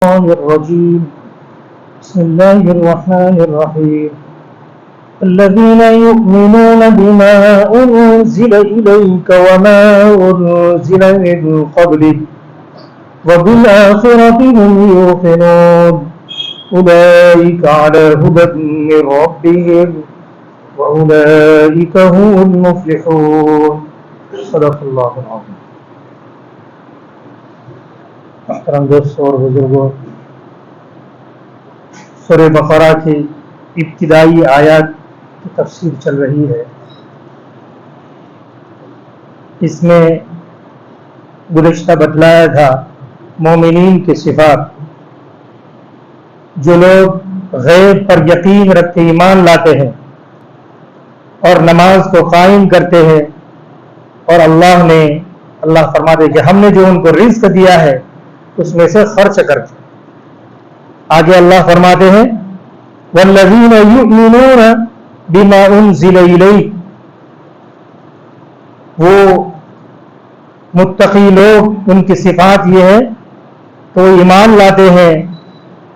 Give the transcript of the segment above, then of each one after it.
الشيطان الرجيم بسم الله الرحمن الرحيم الذين يؤمنون بما أنزل إليك وما أنزل من قبلك وبالآخرة هم يوقنون أولئك على هدى من ربهم وأولئك هم المفلحون صدق الله العظيم. محترم دوستوں اور بزرگوں، سورہ بقرہ کی ابتدائی آیات کی تفسیر چل رہی ہے. اس میں گزشتہ بتلایا تھا مومنین کے صفات، جو لوگ غیب پر یقین رکھتے ایمان لاتے ہیں اور نماز کو قائم کرتے ہیں، اور اللہ فرماتے کہ ہم نے جو ان کو رزق دیا ہے اس میں سے خرچ کرتے. آگے اللہ فرماتے ہیں والذین یؤمنون بما انزل الیک، وہ متقی لوگ، ان کی صفات یہ ہے تو ایمان لاتے ہیں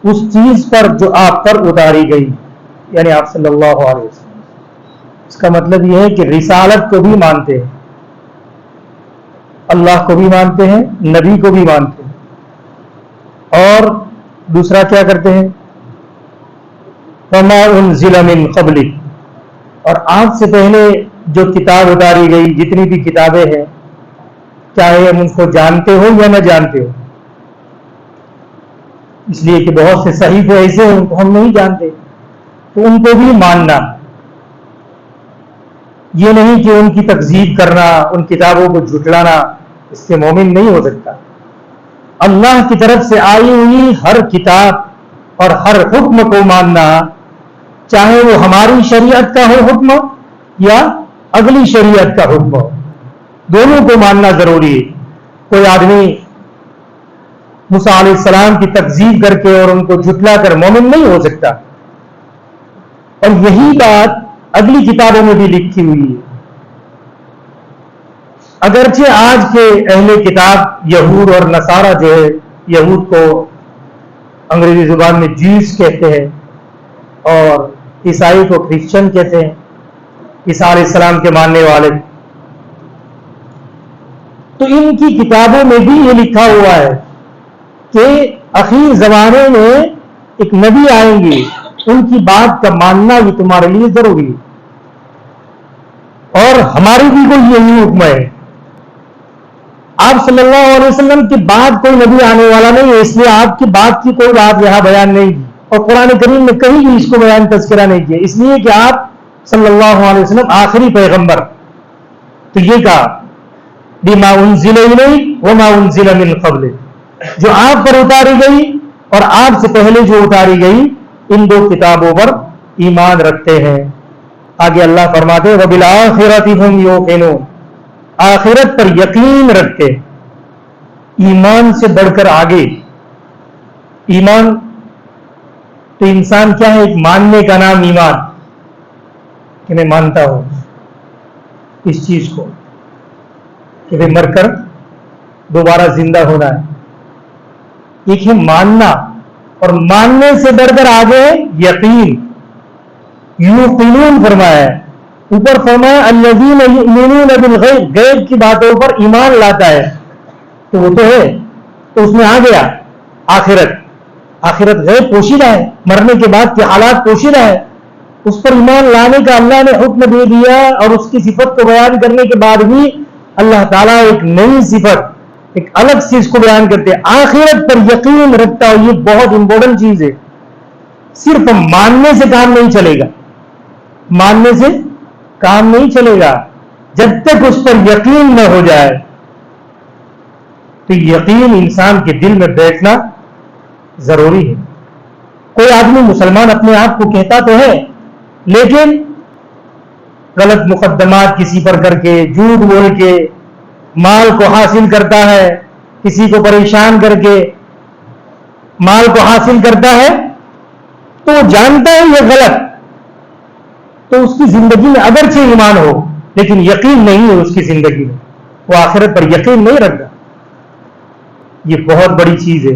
اس چیز پر جو آپ پر اتاری گئی، یعنی آپ صلی اللہ علیہ وسلم. اس کا مطلب یہ ہے کہ رسالت کو بھی مانتے ہیں، اللہ کو بھی مانتے ہیں، نبی کو بھی مانتے ہیں، اور دوسرا کیا کرتے ہیں وما انزل من قبلک، اور آپ سے پہلے جو کتاب اتاری گئی، جتنی بھی کتابیں ہیں، چاہے ہم ان کو جانتے ہو یا نہ جانتے ہو. اس لیے کہ بہت سے صحیفے ایسے ہیں ان کو ہم نہیں جانتے، تو ان کو بھی ماننا، یہ نہیں کہ ان کی تکذیب کرنا، ان کتابوں کو جھٹلانا، اس سے مومن نہیں ہو سکتا. اللہ کی طرف سے آئی ہوئی ہر کتاب اور ہر حکم کو ماننا، چاہے وہ ہماری شریعت کا ہو حکم یا اگلی شریعت کا حکم ہو، دونوں کو ماننا ضروری ہے. کوئی آدمی موسیٰ علیہ السلام کی تکذیب کر کے اور ان کو جھٹلا کر مومن نہیں ہو سکتا. اور یہی بات اگلی کتابوں میں بھی لکھی ہوئی ہے. اگرچہ آج کے اہل کتاب یہود اور نصارہ جو ہے، یہود کو انگریزی زبان میں جیوز کہتے ہیں اور عیسائی کو کرسچن کہتے ہیں، عیسیٰ علیہ السلام کے ماننے والے، تو ان کی کتابوں میں بھی یہ لکھا ہوا ہے کہ آخری زمانے میں ایک نبی آئیں گے، ان کی بات کا ماننا بھی تمہارے لیے ضروری ہے. اور ہماری بھی کوئی یہی حکم ہے. آپ صلی اللہ علیہ وسلم کے بعد کوئی نبی آنے والا نہیں ہے، اس لیے آپ کی بات کی کوئی بات یہاں بیان نہیں کی، اور قرآن کریم میں کہیں بھی اس کو بیان تذکرہ نہیں کیا، اس لیے کہ آپ صلی اللہ علیہ وسلم آخری پیغمبر. تو یہ کہا بما انزل الیک وما انزل من قبلک، جو آپ پر اتاری گئی اور آپ سے پہلے جو اتاری گئی، ان دو کتابوں پر ایمان رکھتے ہیں. آگے اللہ فرماتے ہیں وبالآخرۃ ھم یوقنون، آخرت پر یقین رکھتے. ایمان سے بڑھ کر آگے، ایمان تو انسان کیا ہے، ایک ماننے کا نام ایمان، کہ میں مانتا ہوں اس چیز کو کہ میں مر کر دوبارہ زندہ ہونا ہے. ایک ہے ماننا، اور ماننے سے بڑھ کر آگے یقین. یوقنون فرمایا ہے، اوپر فرمایا الذین یؤمنون بالغیب، غیب کی باتوں پر ایمان لاتا ہے، تو وہ تو ہے، تو اس میں آ گیا آخرت غیب پوشیدہ ہے، مرنے کے بعد کے حالات پوشیدہ ہے، اس پر ایمان لانے کا اللہ نے حکم دے دیا. اور اس کی صفت کو بیان کرنے کے بعد بھی اللہ تعالیٰ ایک نئی صفت، ایک الگ چیز کو بیان کرتے ہیں، آخرت پر یقین رکھتا ہو. یہ بہت امپورٹنٹ چیز ہے. صرف ماننے سے کام نہیں چلے گا، ماننے سے کام نہیں چلے گا جب تک اس پر یقین نہ ہو جائے. تو یقین انسان کے دل میں بیٹھنا ضروری ہے. کوئی آدمی مسلمان اپنے آپ کو کہتا تو ہے، لیکن غلط مقدمات کسی پر کر کے، جھوٹ بول کے مال کو حاصل کرتا ہے، کسی کو پریشان کر کے مال کو حاصل کرتا ہے، تو وہ جانتا ہے یہ غلط، تو اس کی زندگی میں اگرچہ ایمان ہو لیکن یقین نہیں ہے اس کی زندگی میں، وہ آخرت پر یقین نہیں رکھتا. یہ بہت بڑی چیز ہے.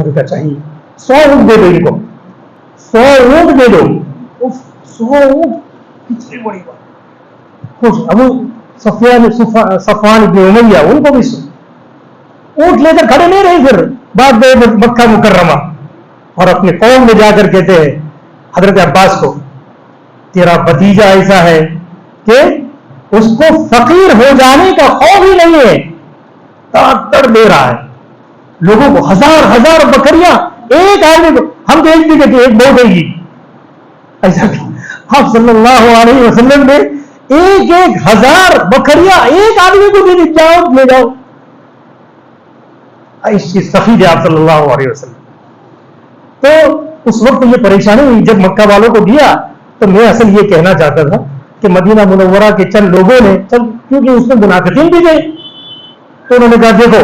انہوں نے کہا چاہیے 100 اونٹ دے دو ان کو, 100 اونٹ دے دو. 100 اونٹ کتنی بڑی بات. خوش ابو صفوان ابن امیہ ان کو بھی اونٹ لے کر کھڑے نہیں رہے, پھر بعد میں مکہ مکرمہ, اور اپنی قوم میں جا کر کہتے ہیں حضرت عباس کو, تیرا بھتیجا ایسا ہے کہ اس کو فقیر ہو جانے کا خوف ہی نہیں ہے, تڑ دے رہا ہے لوگوں کو, ہزار بکریاں ایک آدمی کو, ہم تو ایک بھی کہتے ایک بہت ہے گی, ایسا آپ صلی اللہ علیہ وسلم نے 1,000 بکریاں ایک آدمی کو دے دی, جاؤ لے جاؤ. ایسی سخی تھے آپ صلی اللہ علیہ وسلم. تو اس وقت یہ پریشانی ہوئی جب مکہ والوں کو دیا. تو میں اصل یہ کہنا چاہتا تھا کہ مدینہ منورہ کے چند لوگوں نے, کیونکہ اس میں منافقین بھی گئے, تو انہوں نے کہا دیکھو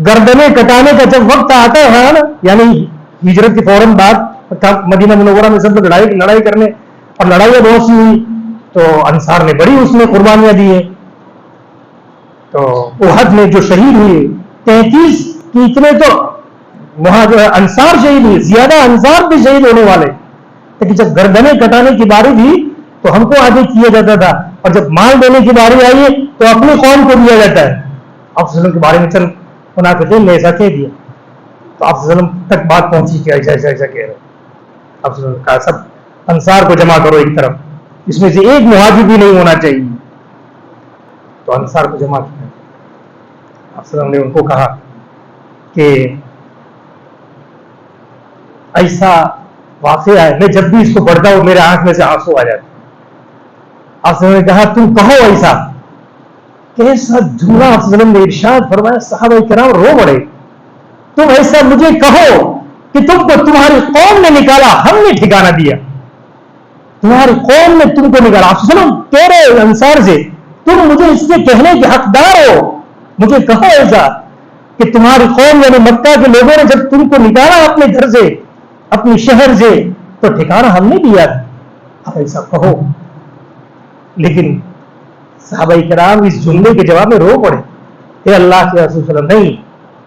گردنیں کٹانے کا جب وقت آتا ہے نا, یعنی ہجرت کے فوراً بعد مدینہ منورہ میں سب لوگ لڑائی کرنے, اور لڑائیاں بہت سی ہوئی, تو انصار نے بڑی اس میں قربانیاں دی ہیں. تو احد میں جو شہید ہوئے 33 کی اتنے تو وہاں جو ہے انصار شہید ہوئے, زیادہ انصار بھی شہید ہونے والے. لیکن جب گردنیں کٹانے کی باری تھی تو ہم کو آگے کیا جاتا تھا, اور جب مال دینے کی باری آئی ہے تو اپنی قوم کو دیا جاتا ہے. آپ صلی اللہ علیہ وسلم کے بارے میں چند منافقین نے ایسا کہہ دیا, تو آپ صلی اللہ علیہ وسلم تک بات پہنچی کہ ایسا کہہ رہے. آپ صلی اللہ علیہ وسلم کہا سب انصار کو جمع کرو ایک طرف, اس میں سے ایک مہاجر بھی نہیں ہونا چاہیے. تو انصار کو جمع کیا. آپ صلی اللہ علیہ وسلم نے ان کو کہا کہ ایسا واقعہ ہے, میں جب بھی اس کو پڑھتا ہوں میرے آنکھ میں سے آنسو آ جاتے. آپ صلی اللہ علیہ وسلم نے کہا تم کہو ایسا, کیسا جملہ آپ صلی اللہ علیہ وسلم نے ارشاد فرمایا, صحابہ کرام رو پڑے. تم ایسا مجھے کہو کہ تم کو تمہاری قوم نے نکالا, ہم نے ٹھکانہ دیا, تمہاری قوم نے تم کو نکالا. آپ صلی اللہ علیہ وسلم تیرے انصار سے تم مجھے اس سے کہنے کے حقدار ہو, مجھے کہو ایسا کہ تمہاری قوم یعنی مکہ کے لوگوں نے جب تم کو نکالا اپنے گھر سے, اپنے شہر سے, تو ٹھکانہ ہم نے دیا تھا, اب ایسا کہو. لیکن صحابہ کرام اس جملے کے جواب میں رو پڑے, اے اللہ کے رسول صلی اللہ علیہ وسلم, نہیں,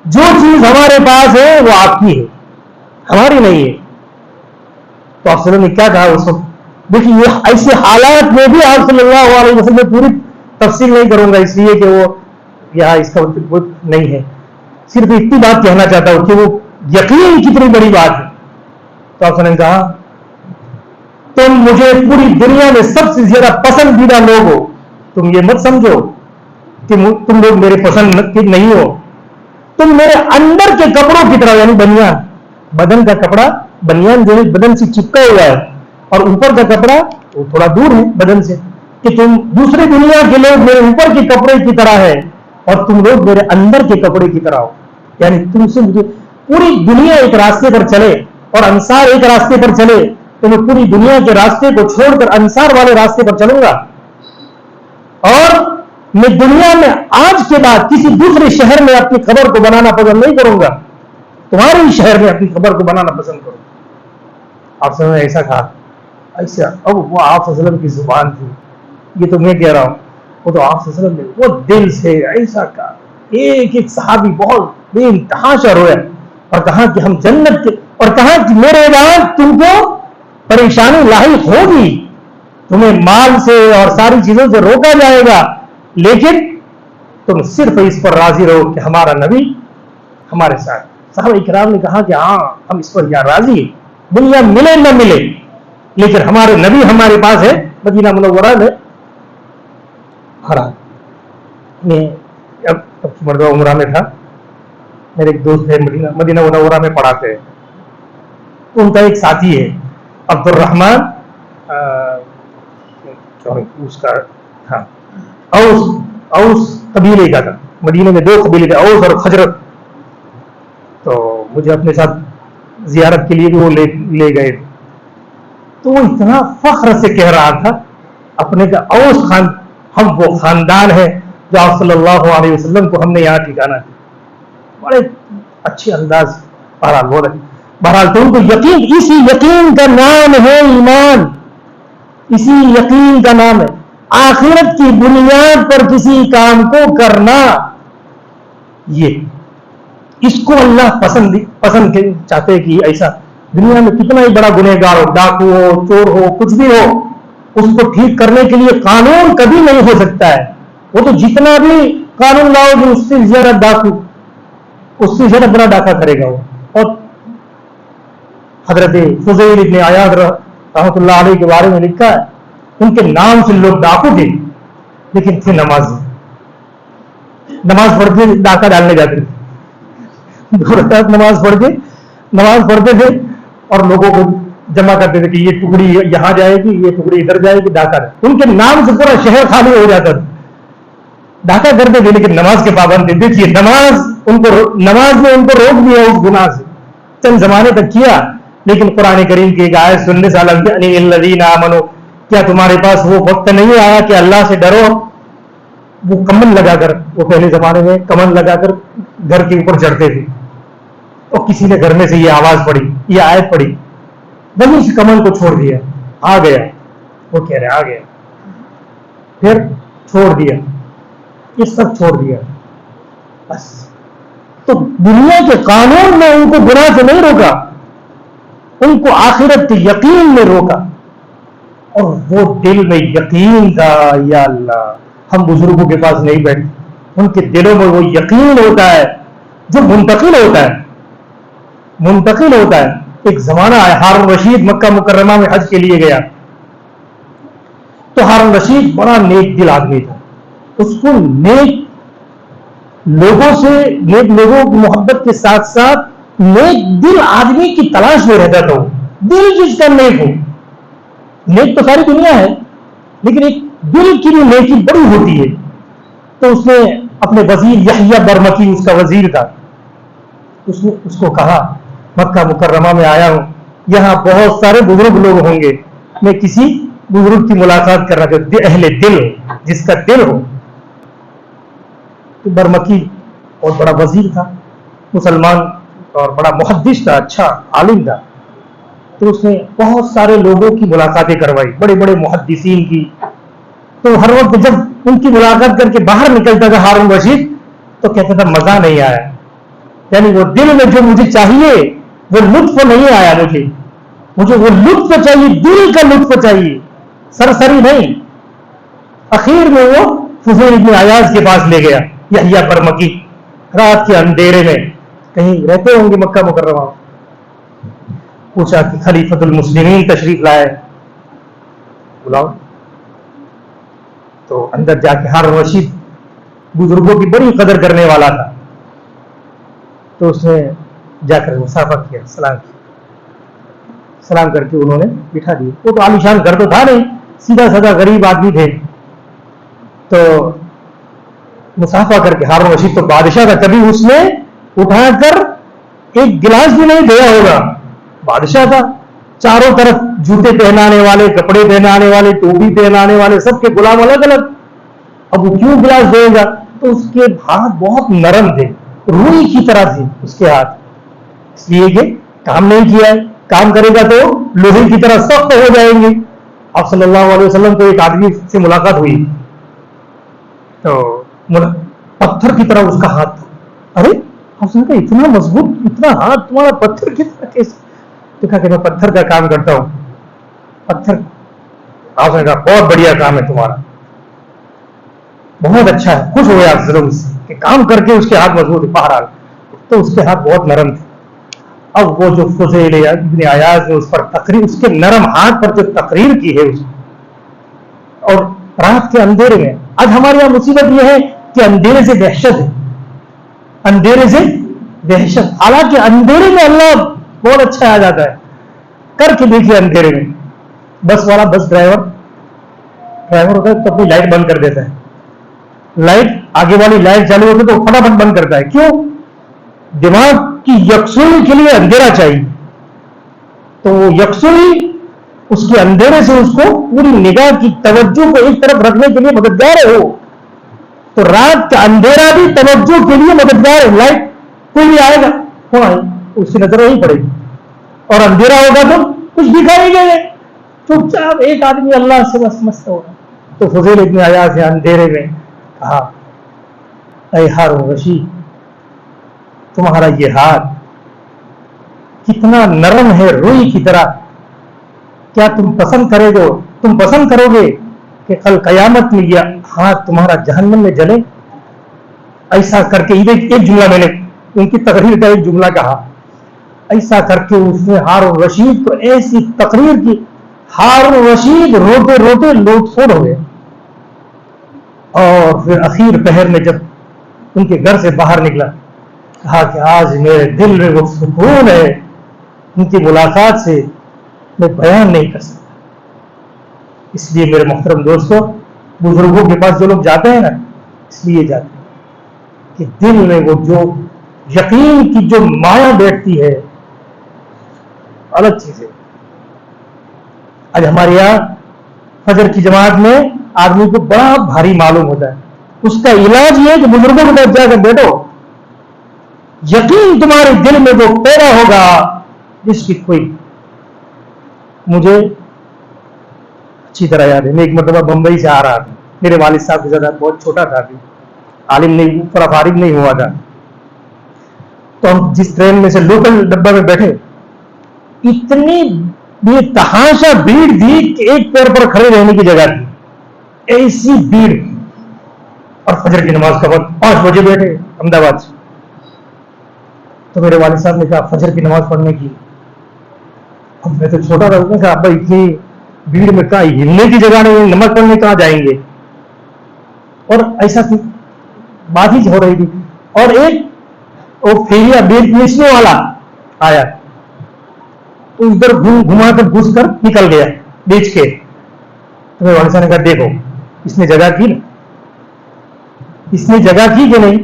جو چیز ہمارے پاس ہے وہ آپ کی ہے, ہماری نہیں ہے. تو آپ صلی اللہ علیہ وسلم نے کیا کہا اس وقت؟ دیکھیے یہ ایسے حالات میں بھی آپ صلی اللہ علیہ وسلم میں پوری تفصیل نہیں کروں گا اس لیے کہ وہ یہاں اس کا نہیں ہے, صرف اتنی بات کہنا چاہتا ہوں کہ وہ یقین کتنی بڑی بات ہے. تو آپ نے کہا تم مجھے پوری دنیا میں سب سے زیادہ پسندیدہ لوگ ہو, تم یہ مت سمجھو کہ تم لوگ میرے پسند نہیں ہو, تم میرے اندر کے کپڑوں کی طرح, یعنی بنیان, بدن کا کپڑا, بنیان جو ہے بدن سے چپکا ہوا ہے, اور اوپر کا کپڑا وہ تھوڑا دور ہے بدن سے, کہ تم دوسری دنیا کے لوگ میرے اوپر کے کپڑے کی طرح ہے اور تم لوگ میرے اندر کے کپڑے کی طرح ہو. یعنی تم سے مجھے پوری دنیا ایک راستے پر چلے اور انصار ایک راستے پر چلے, تو میں پوری دنیا کے راستے کو چھوڑ کر انصار والے راستے پر چلوں گا, اور میں دنیا میں آج کے بعد کسی دوسرے شہر میں اپنی خبر کو بنانا پسند نہیں کروں گا, تمہارے ہی شہر میں اپنی خبر کو بنانا پسند کروں. آپ صلی اللہ علیہ وسلم نے ایسا کہا, ایسا اب وہ آپ صلی اللہ علیہ وسلم کی زبان تھی, یہ تو میں کہہ رہا ہوں, وہ تو آپ صلی اللہ علیہ وسلم نے وہ دل سے ایسا کہا. ایک صحابی بہت بے انتہا رویا اور کہا کہ ہم جنت کے, اور کہا کہ میرے بعد تم کو پریشانی لاحق ہوگی, تمہیں مال سے اور ساری چیزوں سے روکا جائے گا, لیکن تم صرف اس پر راضی رہو کہ ہمارا نبی ہمارے ساتھ. صحابہ کرام نے کہا کہ ہاں ہم اس پر یار راضی ہیں, دنیا ملے نہ ملے لیکن ہمارے نبی ہمارے پاس ہے مدینہ منورہ میں. میں اب مرتبہ عمرہ میں تھا, میرے ایک دوست ہے مدینہ منورہ میں پڑھاتے ہیں, تو ان کا ایک ساتھی ہے عبد الرحمان, اس کا تھا اوس قبیلے کا تھا, مدینے میں 2 قبیلے تھے, اوس اور خزرج. تو مجھے اپنے ساتھ زیارت کے لیے بھی وہ لے گئے, تو وہ اتنا فخر سے کہہ رہا تھا اپنے کا, اوس خان ہم وہ خاندان ہے جو آپ صلی اللہ علیہ وسلم کو ہم نے یہاں ٹھکانا ہے, بڑے اچھے انداز. بہرحال تو ان کو یقین, اسی یقین کا نام ہے ایمان, اسی یقین کا نام ہے آخرت کی بنیاد پر کسی کام کو کرنا. یہ اس کو اللہ پسند چاہتے کہ ایسا دنیا میں کتنا ہی بڑا گنہگار ہو، ڈاکو ہو، چور ہو، کچھ بھی ہو، اس کو ٹھیک کرنے کے لیے قانون کبھی نہیں ہو سکتا ہے. وہ تو جتنا بھی قانون لاؤ گے اس سے زیادہ ڈاکو، اس سے زیادہ بڑا ڈاکہ کرے گا وہ. اور حضرت فضیل ابن عیاض رحمۃ اللہ علیہ کے بارے میں لکھا ہے، ان کے نام سے لوگ ڈاکو تھے لیکن تھے نمازی. نماز پڑھ کے ڈاکہ ڈالنے جاتے تھے، 2 رکعت نماز پڑھتے تھے اور لوگوں کو جمع کرتے تھے کہ یہ ٹکڑی یہاں جائے گی، یہ ٹکڑی ادھر جائے گی، ڈاکہ. ان کے نام سے پورا شہر خالی ہو جاتا تھا. ڈاکہ کرتے تھے لیکن نماز کے پابند تھے. دیکھیے نماز نے ان کو روک دیا اس گناہ سے، چند زمانے تک کیا. لیکن قرآن کریم کی ایک آیت سننے سے الذین آمنوا، کیا تمہارے پاس وہ وقت نہیں آیا کہ اللہ سے ڈرو؟ وہ کمل لگا کر، وہ پہلے زمانے میں کمل لگا کر گھر کے اوپر چڑھتے تھے، اور کسی نے گھر میں سے یہ آواز پڑی، یہ آیت پڑی، وہیں اس کمل کو چھوڑ دیا، آ گیا. وہ کہہ رہے آ گیا، پھر چھوڑ دیا، یہ سب چھوڑ دیا بس. تو دنیا کے قانون نے ان کو گناہ سے نہیں روکا، ان کو آخرت کے یقین میں روکا. اور وہ دل میں یقین تھا. یا اللہ، ہم بزرگوں کے پاس نہیں بیٹھے، ان کے دلوں میں وہ یقین ہوتا ہے جو منتقل ہوتا ہے. ایک زمانہ ہے، ہارون رشید مکہ مکرمہ میں حج کے لیے گیا، تو ہارون رشید بڑا نیک دل آدمی تھا. اس کو نیک لوگوں کی محبت کے ساتھ ساتھ نیک دل آدمی کی تلاش میں رہتا تھا. دل جس کا نیک ہو، نیک تو ساری دنیا ہے لیکن ایک دل کی بھی نیکی بڑی ہوتی ہے. تو اس نے اپنے وزیر یحییٰ برمکی، اس کا وزیر تھا، اس نے اس کو کہا مکہ مکرمہ میں آیا ہوں، یہاں بہت سارے بزرگ لوگ ہوں گے، میں کسی بزرگ کی ملاقات کرنا چاہتا ہوں، اہل دل ہو، جس کا دل ہو. تو برمکی بہت بڑا وزیر تھا، مسلمان، اور بڑا محدث تھا، اچھا عالم تھا. تو اس نے بہت سارے لوگوں کی ملاقاتیں کروائی، بڑے بڑے محدثین کی. تو ہر وقت جب ان کی ملاقات کر کے باہر نکلتا تھا ہارون رشید تو کہتا تھا مزہ نہیں آیا، یعنی وہ دل میں جو مجھے چاہیے وہ لطف نہیں آیا، مجھے وہ لطف چاہیے، دل کا لطف چاہیے، سرسری نہیں. اخیر میں وہ فضیل ابن عیاض کے پاس لے گیا، یحییٰ برمکی، رات کے اندھیرے میں کہیں رہتے ہوں گے مکہ مکرمہ. پوچھا کہ خلیفۃ المسلمین تشریف لائے، بلاؤ. تو اندر جا کے ہارون رشید بزرگوں کی بڑی قدر کرنے والا تھا، تو اس نے جا کر مصافحہ کیا، سلام کر کے انہوں نے بٹھا دیا. وہ تو عالیشان گھر تو تھا نہیں، سیدھا سادہ غریب آدمی تھے. تو مصافحہ کر کے ہارون رشید تو بادشاہ تھا، کبھی اس نے اٹھا کر ایک گلاس بھی نہیں دیا ہوگا. بادشاہ تھا، چاروں طرف جوتے پہنانے والے، کپڑے پہنانے والے، ٹوپی پہنانے والے، سب کے غلام الگ الگ. اب وہ کیوں گلاس دے گا؟ تو اس کے ہاتھ بہت نرم تھے، روئی کی طرح تھے اس کے ہاتھ، اس لیے کہ کام نہیں کیا ہے، کام کرے گا تو لوہے کی طرح سخت ہو جائیں گے. آپ صلی اللہ علیہ وسلم کو ایک آدمی سے ملاقات ہوئی تو پتھر کی طرح اس کا ہاتھ تھا. ارے آپ نے کہا اتنا مضبوط، اتنا ہاتھ تمہارا پتھر کی طرح کیسے؟ تو کہا کہ میں پتھر کا کام کرتا ہوں. پتھر، آپ نے کہا بہت بڑھیا کام ہے تمہارا، بہت اچھا ہے. خوش ہوئے آپ ضرور سے کہ کام کر کے اس کے ہاتھ مضبوط ہے. بہرحال تو اس کے ہاتھ بہت نرم تھے. اب وہ جو فضیل ابن عیاض نے اس پر تقریر، اس کے نرم ہاتھ پر جو تقریر کی ہے اور رات کے اندھیرے میں، آج ہمارے یہاں مصیبت یہ ہے کہ اندھیرے سے دہشت ہے، اندھیرے سے دہشت. حالانکہ اندھیرے میں اللہ بہت اچھا آ جاتا ہے. کر کے دیکھیے اندھیرے میں، بس والا، بس ڈرائیور ہوتا ہے تو اپنی لائٹ بند کر دیتا ہے، لائٹ آگے والی لائٹ چالو ہوتی ہے تو فٹافٹ بند کرتا ہے. کیوں؟ دماغ کی یکسوئی کے لیے اندھیرا چاہیے. تو وہ یکسوئی اس کے اندھیرے سے اس کو پوری نگاہ کی توجہ کو ایک طرف رکھنے کے لیے مددگار ہے. تو رات کا اندھیرا بھی توجہ کے لیے مددگار ہے. لائٹ کوئی بھی آئے گا، کون آئے، اس کی نظر نہیں پڑے گی، اور اندھیرا ہوگا تو کچھ دکھائی دے گا. چپ چاپ ایک آدمی اللہ سے بس مست ہوگا. تو فضیل ابن عیاض نے اندھیرے میں کہا اے ہارون رشید، تمہارا یہ ہاتھ کتنا نرم ہے روئی کی طرح، کیا تم پسند کرو گے کہ کل قیامت میں یہ ہاتھ تمہارا جہنم میں جلے؟ ایسا کر کے ایک جملہ میں نے ان کی تقریر کا ایک جملہ کہا، ایسا کر کے اس نے ہارون رشید کو ایسی تقریر کی، ہارون رشید روتے روتے لوٹ پھوڑ ہو گئے۔ اور پھر اخیر پہر میں جب ان کے گھر سے باہر نکلا، کہا کہ آج میرے دل میں وہ سکون ہے، ان کی ملاقات سے میں بیان نہیں کر سکتا۔ اس لیے میرے محترم دوستوں، بزرگوں کے پاس جو لوگ جاتے ہیں نا، اس لیے جاتے ہیں کہ دل میں وہ جو یقین کی جو مایا بیٹھتی ہے، الگ چیز ہے۔ آج ہمارے یہاں فجر کی جماعت میں آدمی کو بڑا بھاری معلوم ہوتا ہے، اس کا علاج یہ ہے کہ بزرگوں کے پاس جا کر بیٹھو، یقین تمہارے دل میں وہ پیدا ہوگا جس کی کوئی، مجھے اچھی طرح یاد ہے، میں ایک مرتبہ بمبئی سے آ رہا تھا، میرے والد صاحب کے ساتھ، بہت چھوٹا تھا، عالم نہیں، پورا فارغ نہیں ہوا تھا، تو ہم جس ٹرین میں سے لوکل ڈبہ میں بیٹھے، اتنی بے تحاشا بھیڑ تھی کہ ایک پیر پر کھڑے رہنے کی جگہ تھی، ایسی بھیڑ۔ اور فجر کی نماز کا وقت 5 بجے بیٹھے احمد آباد سے، تو میرے والد صاحب نے کہا فجر کی نماز پڑھنے کی، اب میں تو چھوٹا تھا، اس نے کہا ابا اتنی بھیڑ میں کہاں ہلنے کی جگہ نہیں، نماز پڑھنے کہاں جائیں گے؟ اور ایسا بات ہی ہو رہی تھی، اور ایک وہ پھیریا بیچنے والا آیا، تو ادھر گھما کر گھس کر نکل گیا بیچ کے، تو میرے والد صاحب نے کہا دیکھو اس نے جگہ کی نا، اس نے جگہ کی کہ نہیں،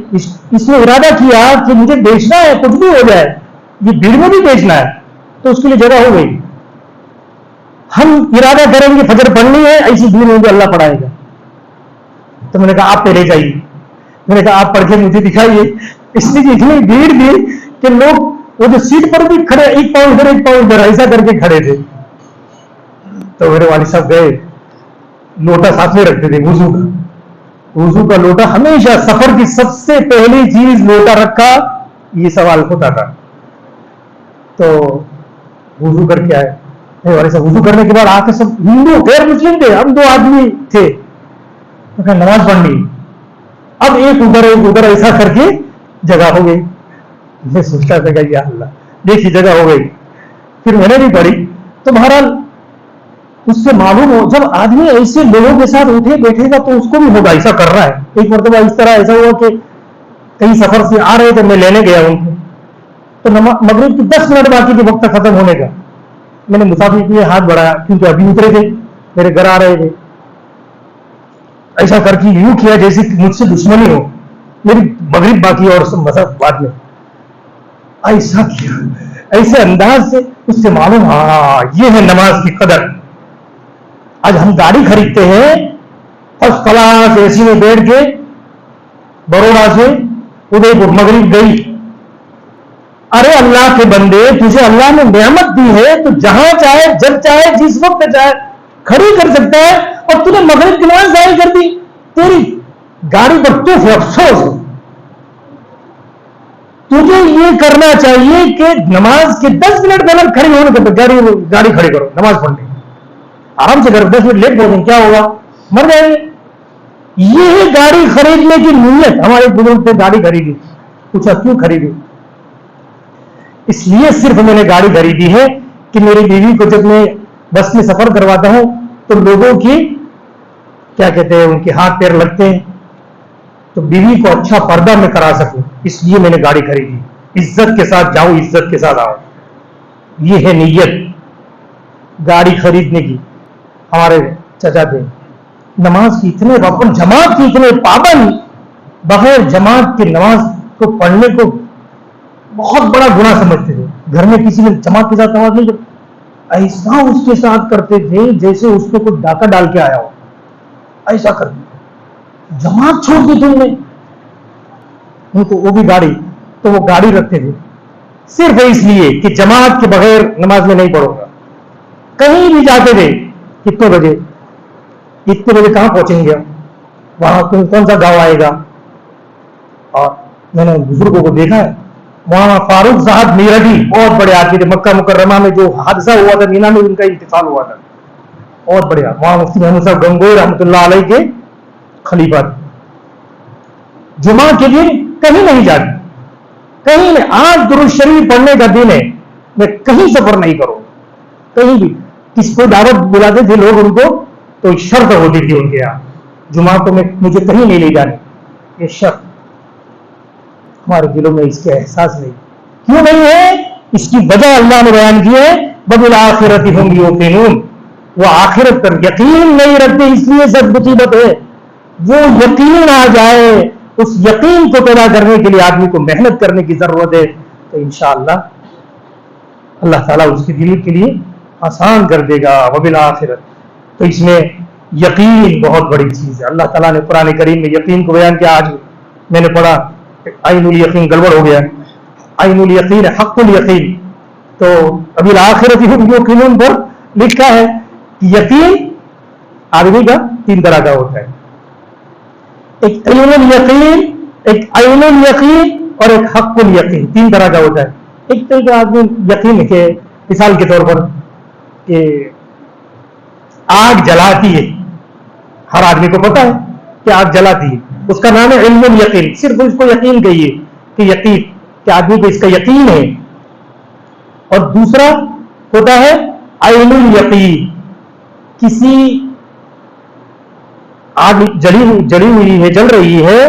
اس نے ارادہ کیا کہ مجھے بیچنا ہے، کچھ بھی ہو جائے، یہ بھیڑ میں بھی بیچنا ہے، تو اس کے لیے جگہ ہو گئی۔ ہم ارادہ کریں گے فجر پڑھنی ہے، ایسی بھیڑ میں بھی اللہ پڑھائے گا۔ تو میں نے کہا آپ پہلے جائیے، میں نے کہا آپ پڑھ کے مجھے دکھائیے۔ اس لیے اتنی بھیڑ تھی کہ لوگ وہ جو سیٹ پر بھی کھڑے، ایک پاؤں ادھر ایک پاؤں ادھر، ایسا کر کے کھڑے تھے۔ تو میرے والد صاحب گئے، لوٹا ساتھ میں رکھتے تھے، وضو کا لوٹا، ہمیشہ سفر کی سب سے پہلی چیز لوٹا رکھا، یہ سوال ہوتا تھا۔ تو وضو کر کے آئے، میرے والد صاحب وضو کرنے کے بعد آ کے، سب ہندو غیر مسلم تھے، ہم 2 آدمی تھے، نماز پڑھنی، اب ایک ادھر ایسا کر کے جگہ ہو گئی۔ میں سوچتا تھا کہ یا اللہ دیکھیے جگہ ہو گئی، پھر میں نے بھی پڑھی۔ تو بہرحال اس سے معلوم ہو، جب آدمی ایسے لوگوں کے ساتھ اٹھے بیٹھے گا تو اس کو بھی ہوگا ایسا کر رہا ہے۔ ایک مرتبہ اس طرح ایسا ہوا کہ کہیں سفر سے آ رہے تھے، میں لینے گیا ان کو، تو مغرب کی 10 منٹ باقی تھے وقت ختم ہونے کا، میں نے مسافر کے لیے ہاتھ بڑھایا کیونکہ ابھی اترے تھے، میرے گھر آ رہے تھے، ایسا کر کے یوں کیا جیسے مجھ سے دشمنی ہو، میری مغرب باقی اور مذہب بعد میں، ایسا کیا، ایسے انداز سے، اس سے معلوم ہاں یہ ہے نماز کی قدر۔ آج ہم گاڑی خریدتے ہیں، فرسٹ کلاس اے سی میں بیٹھ کے بروڑا سے ادے پور مغرب گئی، ارے اللہ کے بندے، تجھے اللہ نے نعمت دی ہے تو جہاں چاہے جب چاہے جس وقت چاہے کھڑی کر سکتا ہے، اور تجھے مغرب کی نماز ضائع کر دی، تیری گاڑی پر تو افسوس ہے۔ تجھے یہ کرنا چاہیے کہ نماز کے 10 منٹ پہلے کھڑی ہونے کے بعد گاڑی کھڑی کرو، نماز پڑھنے آرام سے کرو، 10 منٹ لیٹ پڑھیں کیا ہوگا، مر جائیں گے۔ یہ ہے گاڑی خریدنے کی نیت۔ ہمارے بزرگ سے گاڑی خریدی، پوچھا کیوں خریدی؟ اس لیے صرف میں نے گاڑی خریدی ہے کہ میری بیوی کو جب میں بس میں سفر کرواتا ہوں تو لوگوں کی کیا کہتے ہیں، ان کے ہاتھ پیر لگتے ہیں، تو بیوی کو اچھا پردہ میں کرا سکوں، اس لیے میں نے گاڑی خریدی، عزت کے ساتھ جاؤں، عزت کے ساتھ آؤں، یہ ہے نیت گاڑی خریدنے کی۔ ہمارے چچا تھے، نماز کی اتنے رکن، جماعت کی اتنے پابند، بغیر جماعت کی نماز کو پڑھنے کو بہت بڑا گناہ سمجھتے تھے۔ گھر میں کسی نے جماعت کے ساتھ نماز نہیں کرتی، ایسا اس کے ساتھ کرتے تھے جیسے اس کو کوئی ڈاکہ ڈال کے آیا ہو، ایسا کرتے، جماعت چھوڑ دی تم نے ان کو، وہ بھی گاڑی، تو وہ گاڑی رکھتے تھے صرف اس لیے کہ جماعت کے بغیر نماز میں نہیں پڑھوں گا۔ کہیں بھی جاتے تھے، کتنے بجے کہاں پہنچیں گے، وہاں کون سا گاؤں آئے گا، اور میں نے بزرگوں کو دیکھا ہے، وہاں فاروق صاحب میرٹھی بہت بڑے آدمی تھے, مکہ مکرمہ میں جو حادثہ ہوا تھا مینا میں ان کا انتقال ہوا تھا, بہت بڑھیا. وہاں مفتی محمد صاحب گنگوئی رحمۃ اللہ علیہ کے خلیفہ تھے. جمعہ کے دن کہیں نہیں جاتے, کہیں نہیں. آج درود شریف پڑھنے کا دن ہے, میں کہیں سفر نہیں کروں, کہیں بھی. کس کو دعوت بلاتے تھے لوگ ان کو, تو شرط ہوتی تھی ان کے یہاں, جمعہ کو مجھے کہیں نہیں لے جانے, یہ شرط. ہمارے دلوں میں اس کے احساس نہیں. کیوں نہیں ہے؟ اس کی وجہ اللہ نے بیان کی ہے, وبالآخرۃ ھم یوقنون, وہ آخرت پر یقین نہیں رکھتے, اس لیے سب مصیبت ہے. وہ یقین آ جائے, اس یقین کو پیدا کرنے کے لیے آدمی کو محنت کرنے کی ضرورت ہے, تو انشاءاللہ اللہ تعالیٰ اس کے دل کے لیے آسان کر دے گا. وبالآخرۃ, تو اس میں یقین بہت بڑی چیز ہے. اللہ تعالیٰ نے قرآن کریم میں یقین کو بیان کیا. آج میں نے پڑھا عین الیقین گڑبڑ ہو گیا, عین الیقین حق الیقین, تو ابھی الآخرۃ ھم یوقنون پر لکھا ہے کہ یقین آدمی کا 3 طرح کا ہوتا ہے, ایک عین الیقین, ایک عین الیقین, اور ایک حق الیقین. 3 طرح کا ہوتا ہے. ایک طرح کا آدمی یقین کے مثال کے طور پر کہ آگ جلاتی ہے, ہر آدمی کو پتا ہے کہ آگ جلاتی ہے, اس کا نام ہے علم الیقین. صرف اس کو یقین کہیے کہ یقین, کہ آدمی کو اس کا یقین ہے. اور دوسرا ہوتا ہے عین الیقین, کسی آگ جلی ہوئی ہے, جل رہی ہے,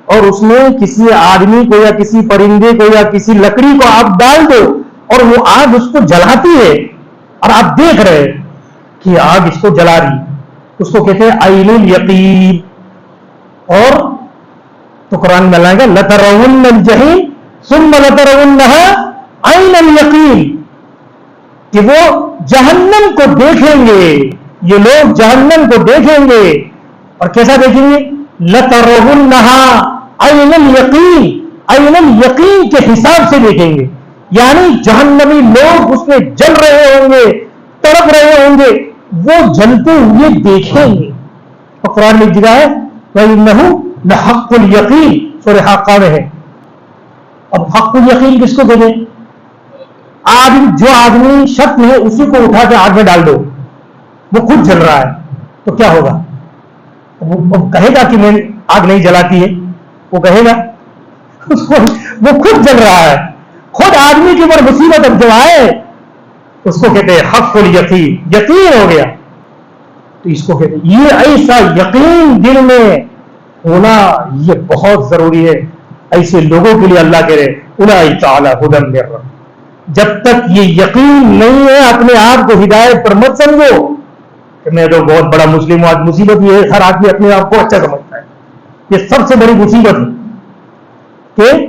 اور اس میں کسی آدمی کو یا کسی پرندے کو یا کسی لکڑی کو آپ ڈال دو اور وہ آگ اس کو جلاتی ہے, اور آپ دیکھ رہے کہ آگ اس کو جلا رہی, اس کو کہتے ہیں عین الیقین. اور تو قرآن میں لائے گا لترون الجحیم ثم لترونها عین الیقین, کہ وہ جہنم کو دیکھیں گے, یہ لوگ جہنم کو دیکھیں گے, اور کیسا دیکھیں گے؟ لترونها عین الیقین, عین الیقین کے حساب سے دیکھیں گے. یعنی جہنمی لوگ اس میں جل رہے ہوں گے, تڑپ رہے ہوں گے, وہ جلتے ہوئے دیکھیں گے. اور قرآن میں جگہ ہے وَإِنَّهُ لَحَقُّ الْيَقِينِ, سورہ حاقہ میں ہے. اب حق الیقین کس کو کہتے ہیں؟ جو آدمی شک میں ہے اسی کو اٹھا کے آگ میں ڈال دو, وہ خود جل رہا ہے, تو کیا ہوگا؟ وہ کہے گا کہ میں آگ نہیں جلاتی ہے, وہ کہے گا, وہ خود جل رہا ہے. خود آدمی کے اوپر مصیبت اب جو آئے اس کو کہتے ہیں حق الیقین, یقین ہو گیا. تو اس کو کہتے ہیں, یہ ایسا یقین دل میں ہونا یہ بہت ضروری ہے. ایسے لوگوں کے لیے اللہ کہہ رہے اولئک علی ھدی من ربہم. جب تک یہ یقین نہیں ہے اپنے آپ کو ہدایت پر مت سمجھو کہ میں تو بہت بڑا مسلم ہوں. آج مصیبت یہ ہے, ہر آدمی اپنے آپ کو اچھا سمجھتا ہے. یہ سب سے بڑی مصیبت ہے کہ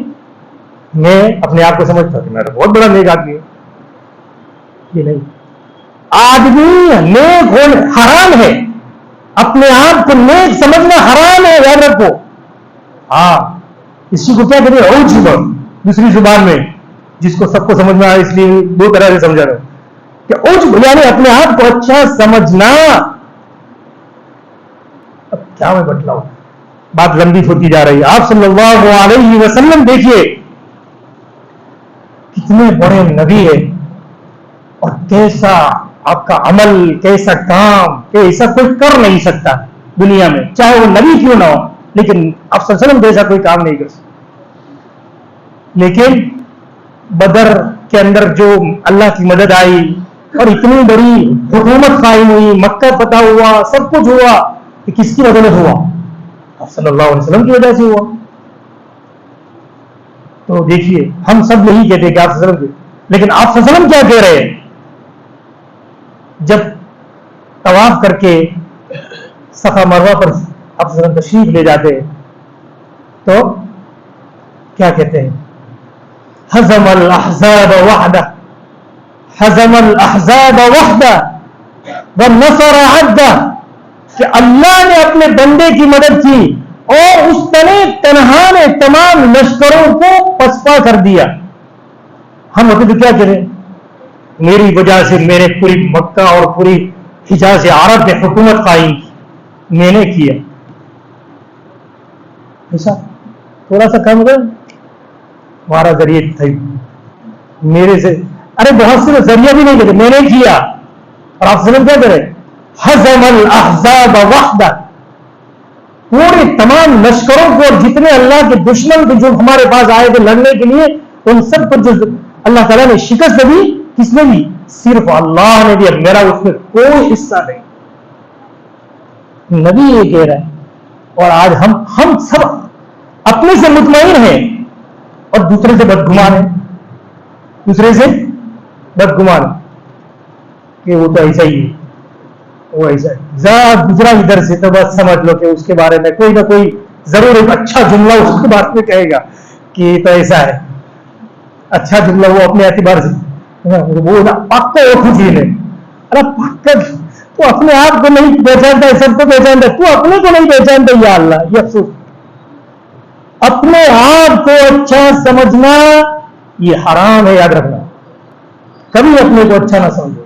میں اپنے آپ کو سمجھتا ہوں کہ میں تو بہت بڑا نیک آدمی ہوں. یہ نہیں, آدمی نیک ہونا حرام ہے, اپنے آپ کو نیک سمجھنا حرام ہے, یاد رکھو. ہاں, اسی کو کیا کہتے ہیں عجب, دوسری زبان میں, جس کو سب کو سمجھنا ہے اس لیے 2 طرح سے سمجھا رہا ہوں کہ عجب یعنی اپنے آپ کو اچھا سمجھنا. اب کیا میں بتلاؤں, بات لمبی ہوتی جا رہی ہے. آپ صلی اللہ علیہ وسلم دیکھیے کتنے بڑے نبی ہے, اور کیسا آپ کا عمل, کیسا کام, کیسا کوئی کر نہیں سکتا دنیا میں, چاہے وہ نبی کیوں نہ ہو, لیکن آپ صلی اللہ علیہ وسلم جیسا کوئی کام نہیں کر سکتا. لیکن بدر کے اندر جو اللہ کی مدد آئی اور اتنی بڑی حکومت قائم ہوئی, مکہ فتح ہوا, سب کچھ ہوا, کہ کس کی وجہ سے ہوا؟ آپ صلی اللہ علیہ وسلم کی وجہ سے ہوا. تو دیکھیے ہم سب یہی کہتے ہیں کہ آپ صلی اللہ علیہ وسلم, لیکن آپ صلی اللہ علیہ وسلم کیا کہہ رہے ہیں جب طواف کر کے صفا مروہ پر آپ صلی اللہ علیہ وسلم تشریف لے جاتے تو کیا کہتے ہیں؟ حزم الاحزاب وحدہ, حزم الاحزاب وحدہ ونصر عبدہ, کہ اللہ نے اپنے بندے کی مدد کی اور اس تنے تنہا نے تمام لشکروں کو پسپا کر دیا. ہم ہوتے تو کیا کریں, میری وجہ سے میں نے پوری مکہ اور پوری حجاز عرب میں حکومت قائم کی, میں نے کیا. ایسا تھوڑا سا کام کر, ہمارا ذریعہ تھا میرے سے، ارے بہت سے ذریعہ بھی نہیں کہتے، میں نے کیا. اور آپ سلم کیا کرے، حزم الاحزاب وحدہ، پورے تمام لشکروں کو اور جتنے اللہ کے دشمن جو ہمارے پاس آئے تھے لڑنے کے لیے، ان سب کو جو اللہ تعالیٰ نے شکست دی، کس نے دی؟ صرف اللہ نے دیا، میرا اس میں کوئی حصہ نہیں. نبی یہ کہہ رہا ہے. اور آج ہم سب اپنے سے مطمئن ہیں اور دوسرے سے بدگمان ہیں، دوسرے سے بدگمان کہ وہ تو ایسا ہی ہے، وہ ایسا ہے، ذرا گزرا ادھر سے تو بس سمجھ لو کہ اس کے بارے میں کوئی نہ کوئی ضرور ایک اچھا جملہ اس کے بارے میں کہے گا کہ یہ تو ایسا ہے. اچھا جملہ وہ اپنے اعتبار سے وہ پکا وہ خوشی ہے. ارے پکا تو اپنے آپ کو نہیں پہچانتا ہے، سب کو پہچانتا ہے، تو اپنے کو نہیں پہچانتا. یا اللہ، یہ افسوس. اپنے آپ کو اچھا سمجھنا یہ حرام ہے، یاد رکھنا. کبھی اپنے کو اچھا نہ سمجھو.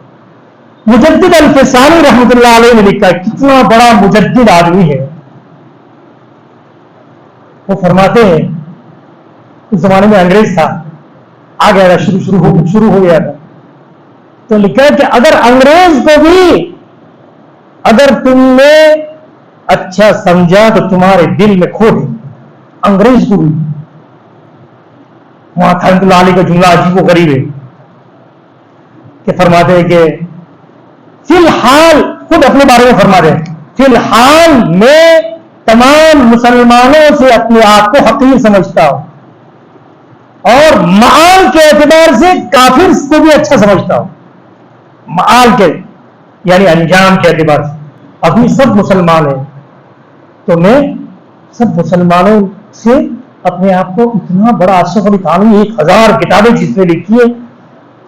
مجدد الفسانی رحمۃ اللہ علیہ نے لکھا، کتنا بڑا مجدد آدمی ہے. وہ فرماتے ہیں اس زمانے میں انگریز تھا، آ گیا تھا، شروع ہو گیا تھا. تو لکھا کہ اگر انگریز کو بھی اگر تم نے اچھا سمجھا تو تمہارے دل میں کھو دے. انگریز کو بھی. وہاں رحمۃ اللہ علیہ کا جملہ عجیب و غریب ہے کہ فرماتے ہیں کہ فی الحال، خود اپنے بارے میں فرماتے ہیں، فی الحال میں تمام مسلمانوں سے اپنے آپ کو حقیر سمجھتا ہوں اور معال کے اعتبار سے کافر کو بھی اچھا سمجھتا ہوں. معال کے یعنی انجام کے اعتبار سے. ابھی سب مسلمان ہیں تو میں سب مسلمانوں سے اپنے آپ کو اتنا بڑا، اشرف علی تھانوی 1000 کتابیں جس نے لکھی ہے،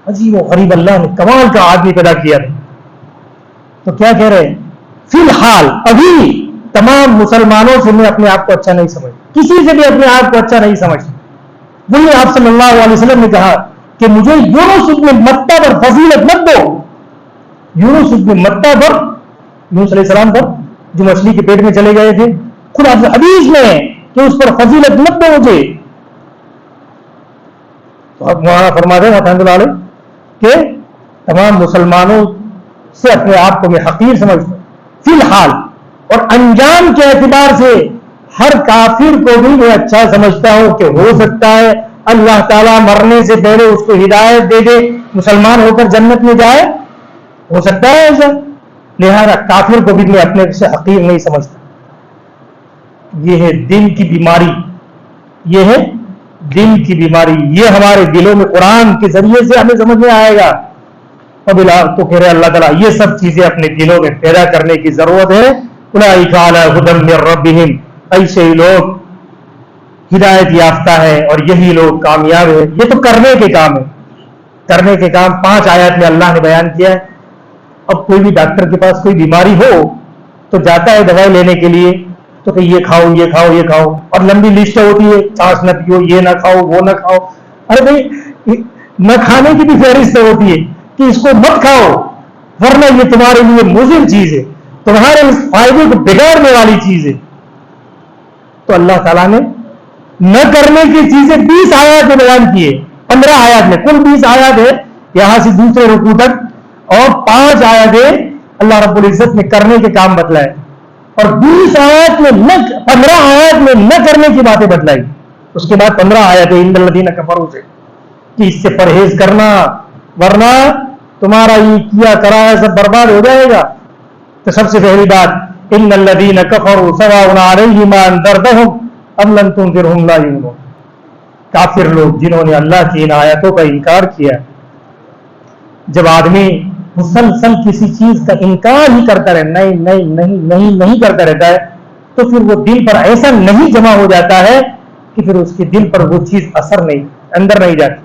عجیب و غریب اللہ نے کمال کا آدمی پیدا کیا ہے. تو کیا کہہ رہے ہیں؟ فی الحال ابھی تمام مسلمانوں سے میں اپنے آپ کو اچھا نہیں سمجھتا، کسی سے بھی اپنے آپ کو اچھا نہیں سمجھتا. وہی آپ صلی اللہ علیہ وسلم نے کہا کہ مجھے یونس ابن متہ پر فضیلت مت دو. یونس ابن متہ پر، یونس علیہ السلام پر جو مچھلی کے پیٹ میں چلے گئے تھے، خود آپ حدیث میں ہے کہ اس پر فضیلت مت دو مجھے. تو اب وہاں فرماتے ہیں رحمۃ اللہ علیہ کہ تمام مسلمانوں سے اپنے آپ کو میں حقیر سمجھتا ہوں فی الحال، اور انجام کے اعتبار سے ہر کافر کو بھی میں اچھا سمجھتا ہوں کہ ہو سکتا ہے اللہ تعالیٰ مرنے سے پہلے اس کو ہدایت دے دے، مسلمان ہو کر جنت میں جائے، ہو سکتا ہے ایسا. لہذا کافر کو بھی میں اپنے سے حقیر نہیں سمجھتا. یہ ہے دل کی بیماری، یہ ہے دل کی بیماری. یہ ہمارے دلوں میں قرآن کے ذریعے سے ہمیں سمجھ میں آئے گا. تو کہہ رہے اللہ تعالیٰ یہ سب چیزیں اپنے دلوں میں پیدا کرنے کی ضرورت ہے. اولئک علی ھدی من ربہم، ایسے ہی لوگ ہدایت یافتہ ہے اور یہی لوگ کامیاب ہیں. یہ تو کرنے کے کام ہے، کرنے کے کام 5 آیات میں اللہ نے بیان کیا ہے. اب کوئی بھی ڈاکٹر کے پاس کوئی بیماری ہو تو جاتا ہے دوائی لینے کے لیے، تو کہ یہ کھاؤ یہ کھاؤ یہ کھاؤ، اور لمبی لسٹ ہوتی ہے، چاس نہ پیو، یہ نہ کھاؤ وہ نہ کھاؤ. ارے بھائی نہ کھانے کی بھی فہرست ہوتی ہے کہ اس کو مت کھاؤ ورنہ یہ تمہارے لیے مضر چیز ہے، تمہارے اس فائدے کو بگاڑنے والی چیز ہے. تو اللہ تعالیٰ نے نہ کرنے کی چیزیں 20 آیات میں بیان کیے، 15 آیات میں، کل 20 آیات ہے یہاں سے دوسرے رکوع تک، اور 5 آیاتیں اللہ رب العزت نے کرنے کے کام بتلائے، اور 20 آیات میں 15 آیات میں نہ کرنے کی باتیں بتلائی. اس کے بعد 15 آیاتیں ان الذین کفروا سے کہ اس سے پرہیز کرنا ورنہ تمہارا یہ کیا کرایا سب برباد ہو جائے گا. تو سب سے پہلی بات، ان الذین کفروا سواء علیہم انذرتہم ام لم تنذرہم لا یؤمنون. کافر لوگ جنہوں نے اللہ کی ان آیاتوں کا انکار کیا. جب آدمی مسلسل کسی چیز کا انکار ہی کرتا رہے، نہیں نہیں نہیں نہیں نہیں کرتا رہتا ہے، تو پھر وہ دل پر ایسا نہیں جمع ہو جاتا ہے کہ پھر اس کے دل پر وہ چیز اثر نہیں، اندر نہیں جاتی.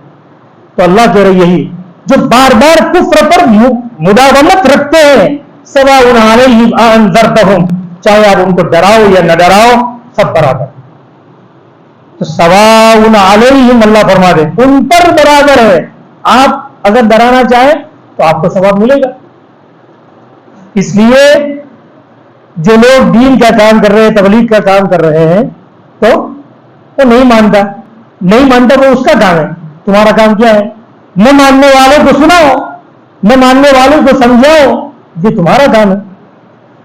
تو اللہ کہہ رہی یہی، جو بار بار کفر پر مداومت رکھتے ہیں، سواء علیہم انذرتہم، چاہے آپ ان کو ڈراؤ یا نہ ڈراؤ سب برابر. تو سواء علیہم اللہ فرما دے ان پر برابر ہے. آپ اگر ڈرانا چاہیں تو آپ کو ثواب ملے گا. اس لیے جو لوگ دین کا کام کر رہے ہیں، تبلیغ کا کام کر رہے ہیں، تو وہ نہیں مانتا نہیں مانتا وہ اس کا کام ہے، تمہارا کام کیا ہے؟ نہ ماننے والوں کو سناؤ، نہ ماننے والوں کو سمجھاؤ، یہ تمہارا کام ہے۔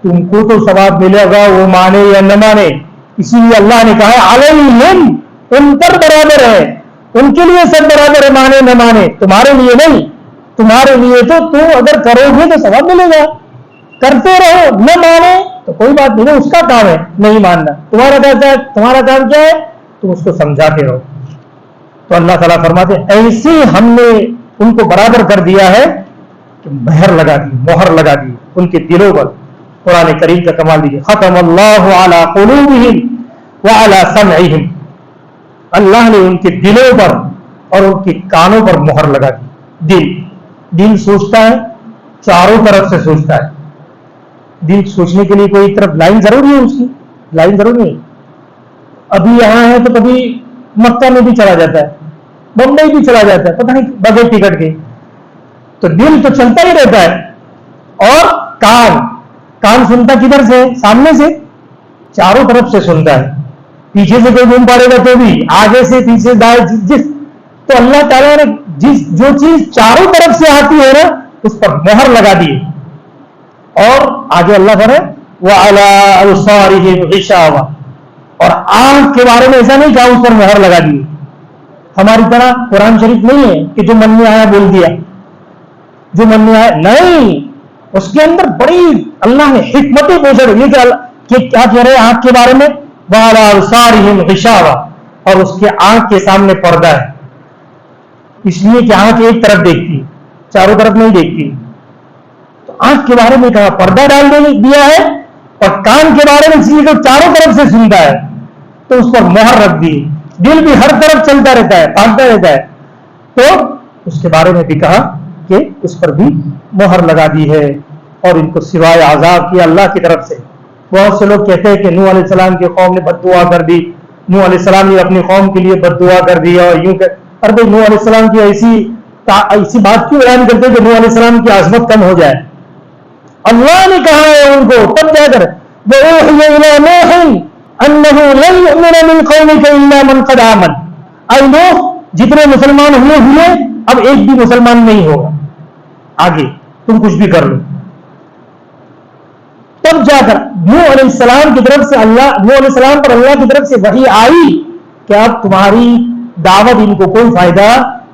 تم کو تو ثواب ملے گا وہ مانے یا نہ مانے، اسی لیے اللہ نے کہا علیہم، ان پر برابر ہے، ان کے لیے سب برابر ہے، مانے نہ مانے، تمہارے لیے نہیں۔ تمہارے لیے تو تم اگر کرو گے تو ثواب ملے گا، کرتے رہو، نہ مانے تو کوئی بات نہیں، اس کا کام ہے نہیں ماننا، تمہارا کام کیا ہے؟ تم اس کو سمجھاتے رہو۔ تو اللہ تعالیٰ فرماتے ہیں ایسے ہم نے ان کو برابر کر دیا ہے کہ مہر لگا دی ان کے دلوں پر۔ قرآن کریم کا کمال دیجیے، ختم اللہ علی قلوبہم وعلی سمعہم، اللہ نے ان کے دلوں پر اور ان کے کانوں پر مہر لگا دی۔ دل سوچتا ہے، چاروں طرف سے سوچتا ہے۔ دل سوچنے کے لیے کوئی طرف لائن ضروری ہے، اس کی لائن ضروری ہے۔ ابھی یہاں ہے تو کبھی مکہ میں بھی چلا جاتا ہے، بمبئی بھی چلا جاتا ہے، پتہ نہیں بغیر ٹکٹ کے۔ تو دل تو چلتا ہی رہتا ہے، اور کان سنتا کدھر سے؟ سامنے سے، چاروں طرف سے سنتا ہے۔ پیچھے سے کوئی بوم پڑے گا تو بھی، آگے سے، پیچھے دائیں، تو اللہ تعالیٰ نے جو چیز چاروں طرف سے آتی ہے نا، اس پر مہر لگا دی۔ اور آگے اللہ فرمائے وَعَلَىٰ أَبْصَارِهِمْ غِشَاوَةٌ، اور آنکھ کے بارے میں ایسا نہیں کہا اس پر مہر لگا دی۔ ہماری طرح قرآن شریف نہیں ہے کہ جو من میں آیا بول دیا، جو من میں آیا نہیں، اس کے اندر بڑی اللہ نے حکمتیں پوچھ رہی ہے کہ کیا کہہ رہے آنکھ کے بارے میں، وَعَلَىٰ أَبْصَارِهِمْ غِشَاوَةٌ، اور اس کے آنکھ کے سامنے پردہ ہے، اس لیے کہ آنکھ ایک طرف دیکھتی، چاروں طرف نہیں دیکھتی۔ تو آنکھ کے بارے میں کہا پردہ ڈال دیا ہے، اور کان کے بارے میں اس لیے کہ چاروں طرف سے سنتا ہے تو اس پر مہر رکھ دی۔ دل بھی ہر طرف چلتا رہتا ہے، بھاگتا رہتا ہے، تو اس کے بارے میں بھی کہا کہ اس پر بھی مہر لگا دی ہے۔ اور ان کو سوائے عذاب کیا اللہ کی طرف سے۔ بہت سے لوگ کہتے ہیں کہ نوح علیہ السلام کی قوم نے بد دعا کر دی، نوح علیہ السلام نے اپنی قوم کے لیے بد دعا کر دی، اور یوں کہ ارے نوح علیہ السلام کی ایسی بات کیوں بیان کرتے کہ نوح علیہ السلام کی عظمت کم ہو جائے؟ اللہ نے کہا ہے ان کو تب جا کر وَأُوحِيَ إِلَىٰ نُوحٍ أَنَّهُ لَن يُؤْمِنَ مِن قَوْمِكَ إِلَّا مَن قَدْ آمَنَ، اے نوح جتنے مسلمان ہوئے اب ایک بھی مسلمان نہیں ہوگا، آگے تم کچھ بھی کر لو۔ تب جا کر نوح علیہ السلام کی طرف سے نوح علیہ السلام پر اللہ کی طرف سے وحی آئی کہ اب تمہاری دعوت ان کو کوئی فائدہ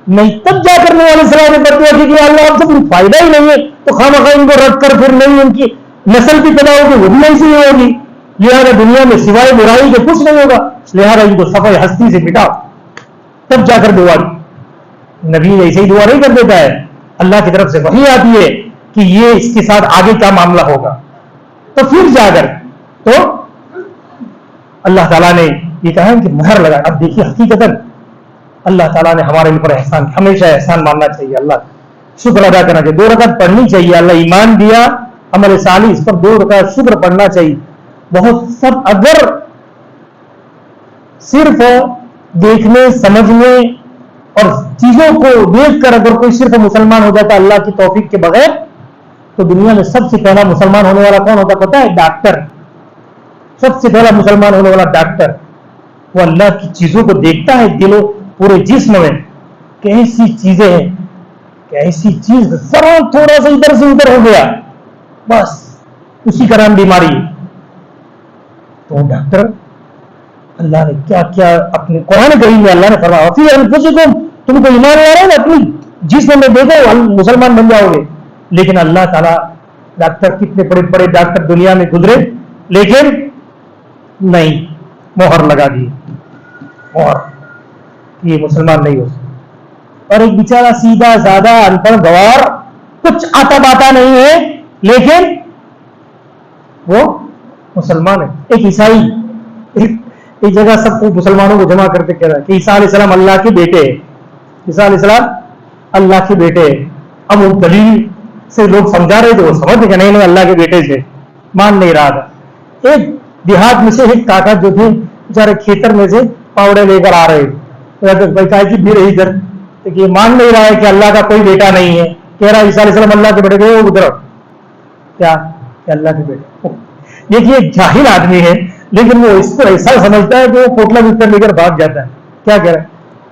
نہیں۔ تب جا کر نوح علیہ السلام نے بتایا کہ اللہ اب تو فائدہ ہی نہیں ہے تو خواہ ان کو رکھ کر پھر نہیں ان کی نسل کی پیدا ہوگی وہ بھی ایسی ہی ہوگی، لہٰذا دنیا میں سوائے برائی کے کچھ نہیں ہوگا، لہٰذا ان کو صفحہ ہستی سے مٹاؤ۔ تب جا کر دعا کی، نبی ایسے ہی دعا نہیں کر دیتا ہے، اللہ کی طرف سے وحی آتی ہے کہ یہ اس کے ساتھ آگے کیا معاملہ ہوگا، تو پھر جا کر تو اللہ تعالیٰ نے یہ کہا کہ مہر لگا۔ اب دیکھیے حقیقتاً اللہ تعالیٰ نے ہمارے اوپر احسان، ہمیشہ احسان ماننا چاہیے، اللہ شکر ادا کرنا چاہیے، 2 رکعت پڑھنی چاہیے، اللہ ایمان دیا عمل صالح، اس پر 2 رکعت شکر پڑھنا چاہیے۔ بہت سب اگر صرف دیکھنے سمجھنے اور چیزوں کو دیکھ کر اگر کوئی صرف مسلمان ہو جاتا اللہ کی توفیق کے بغیر، تو دنیا میں سب سے پہلا مسلمان ہونے والا کون ہوتا پتا ہے؟ ڈاکٹر۔ سب سے پہلا مسلمان ہونے والا ڈاکٹر، وہ اللہ کی چیزوں کو دیکھتا ہے، دلوں پورے جسم میں کیسی چیزیں ہیں، کیسی چیز ذرا تھوڑا سا ادھر سے ادھر ہو گیا بس اسی کا نام بیماری ہے۔ تو ڈاکٹر اللہ نے کیا کیا اپنے قرآن کریم میں اللہ نے فرمایا فی انفسکم، تم کو ایمان لا رہے ہیں اپنی جسم میں دیکھو مسلمان بن جاؤ گے۔ لیکن اللہ تعالیٰ ڈاکٹر کتنے بڑے بڑے ڈاکٹر دنیا میں گزرے لیکن نہیں، مہر لگا دی، مہر، یہ مسلمان نہیں ہو سکتا۔ اور ایک بیچارہ سیدھا سادہ ان پڑھ گوار، کچھ آتا باتا نہیں ہے لیکن وہ مسلمان ہے۔ ایک عیسائی ایک جگہ سب کو مسلمانوں کو جمع کرتے کہہ رہا ہے کہ عیسیٰ علیہ السلام اللہ کے بیٹے ہیں، عیسیٰ علیہ السلام اللہ کے بیٹے ہیں۔ اب وہ دلیل سے لوگ سمجھا رہے تھے، وہ سمجھ کہ نہیں اللہ کے بیٹے سے مان نہیں رہا تھا۔ ایک دیہات میں سے ایک کاکا جو تھے بیچارے کھیتر میں سے پاوڑے لے کر آ رہے تھے، بھی رہی ادھر کہ مان نہیں رہا ہے کہ اللہ کا کوئی بیٹا نہیں ہے، کہہ رہا عیسیٰ علیہ السلام اللہ کے بیٹے تھے، وہ ادھر کیا کہ اللہ کے بیٹے۔ دیکھیے ایک جاہل آدمی ہے لیکن وہ اس کو ایسا سمجھتا ہے کہ وہ پوٹلا بستر لے کر بھاگ جاتا ہے۔ کیا کہہ رہا ہے